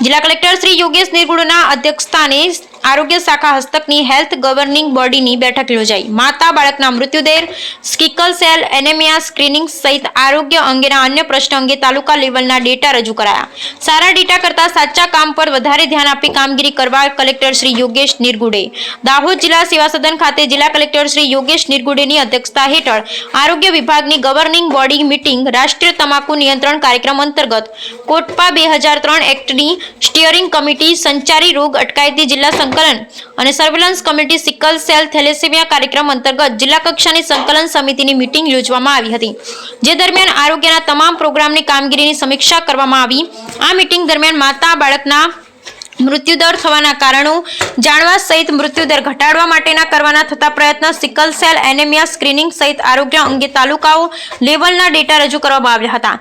જિલ્લા કલેક્ટર શ્રી યોગેશ નિર્ગુણના અધ્યક્ષસ્થાને આરોગ્ય શાખા હસ્તકની હેલ્થ ગવર્નિંગ બોડીની બેઠક યોજાઈ। માતા બાળકના મૃત્યુદર, સિકલ સેલ એનેમિયા સ્ક્રીનિંગ સહિત આરોગ્ય અંગેના અન્ય પ્રશ્ન અંગે તાલુકા લેવલના ડેટા રજૂ કરાયા। સારા ડેટા કરતા સાચા કામ પર વધારે ધ્યાન આપી કામગીરી કરવા કલેક્ટર શ્રી યોગેશ નિર્ગુડે દાહોદ જિલ્લા સેવા સદન ખાતે જિલ્લા કલેક્ટર શ્રી યોગેશ નિર્ગુડેની અધ્યક્ષતા હેઠળ આરોગ્ય વિભાગની ગવર્નિંગ બોડી મીટિંગ રાષ્ટ્રીય તમાકુ નિયંત્રણ કાર્યક્રમ અંતર્ગત કોટપા 2003 એક્ટની સ્ટીયરિંગ કમિટી, સંચારી રોગ અટકાયતી જિલ્લા સંકલન અને surveillance committee, sickle cell thalassemia કાર્યક્રમ અંતર્ગત જિલ્લા કક્ષાની સંકલન સમિતિની મીટિંગ યોજવામાં આવી હતી, જે દરમિયાન આરોગ્યના તમામ પ્રોગ્રામની કામગીરીની સમીક્ષા કરવામાં આવી। આ મીટિંગ દરમિયાન માતા બાળકના મૃત્યુદર થવાના કારણો જાણવા સહિત મૃત્યુદર ઘટાડવા માટેના કરવાના થતા પ્રયત્ન, સિકલ સેલ એનેમિયા સ્ક્રીનિંગ સહિત આરોગ્ય અંગે તાલુકાઓ લેવલના ડેટા રજૂ કરવામાં આવ્યા હતા,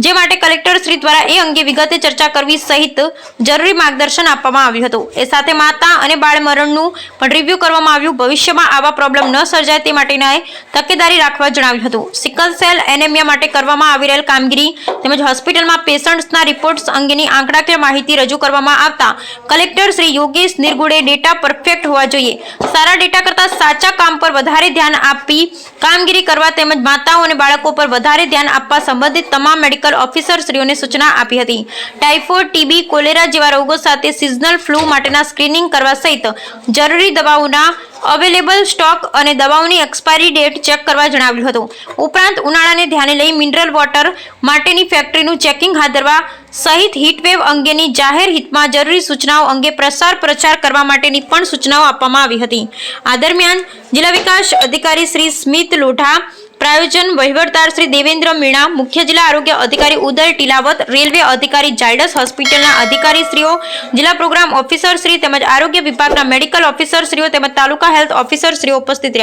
જે માટે કલેક્ટર શ્રી દ્વારા એ અંગે વિગતે ચર્ચા કરવી સહિત જરૂરી માર્ગદર્શન આપવામાં આવ્યું હતું। એ સાથે માતા અને બાળ મરણનું પણ રિવ્યુ કરવામાં આવ્યું। ભવિષ્યમાં આવા પ્રોબ્લેમ ન સર્જાય તે માટેની તકેદારી રાખવા જણાવ્યું હતું। સિકલ સેલ એનેમિયા માટે કરવામાં આવી રહેલ કામગીરી તેમજ હોસ્પિટલમાં પેશન્ટ્સના રિપોર્ટ્સ અંગેની આંકડાકીય માહિતી રજૂ કરવામાં આવતા collector Shri Yogesh Nirgude data perfect હોવા જોઈએ, સારા ડેટા કરતા સાચા કામ પર વધારે ધ્યાન આપી કામગીરી કરવા તેમજ માતાઓ અને બાળકો પર વધારે ધ્યાન આપવા સંબંધિત તમામ મેડિકલ ઓફિસર શ્રીઓને સૂચના આપી હતી। ટાઇફોઇડ, ટીબી, કોલેરા જેવા રોગો સાથે સિઝનલ ફ્લૂ માટેના સ્ક્રીનિંગ કરવા સહિત જરૂરી દવાઓના અવેલેબલ સ્ટોક અને દવાઓની એક્સપાયરી ડેટ ચેક કરવા જણાવ્યું હતું। ઉપરાંત ઉનાળાને ધ્યાને લઈ મિનરલ વોટર માટેની ફેક્ટરીનું ચેકિંગ હાથ ધરવા સહિત હીટવેવ અંગેની જાહેર હિતમાં જરૂરી સૂચનાઓ અંગે પ્રચાર કરવા માટેની પણ સૂચનાઓ આપવામાં આવી હતી। આ દરમિયાન જિલ્લા વિકાસ અધિકારી શ્રી સ્મિત લોઢા, प्रायोजन वहीवटदार श्री देवेन्द्र मीणा, मुख्य जिला आरोग्य अधिकारी उदय टीलावत, रेलवे अधिकारी जायडस होस्पिटलना अधिकारी श्रीओ, जिला प्रोग्राम ऑफिसर श्री तेमज आरोग्य विभागना मेडिकल ऑफिसर श्रीओ तेमज तालुका हेल्थ ऑफिसर श्रीओ उपस्थित रह्या।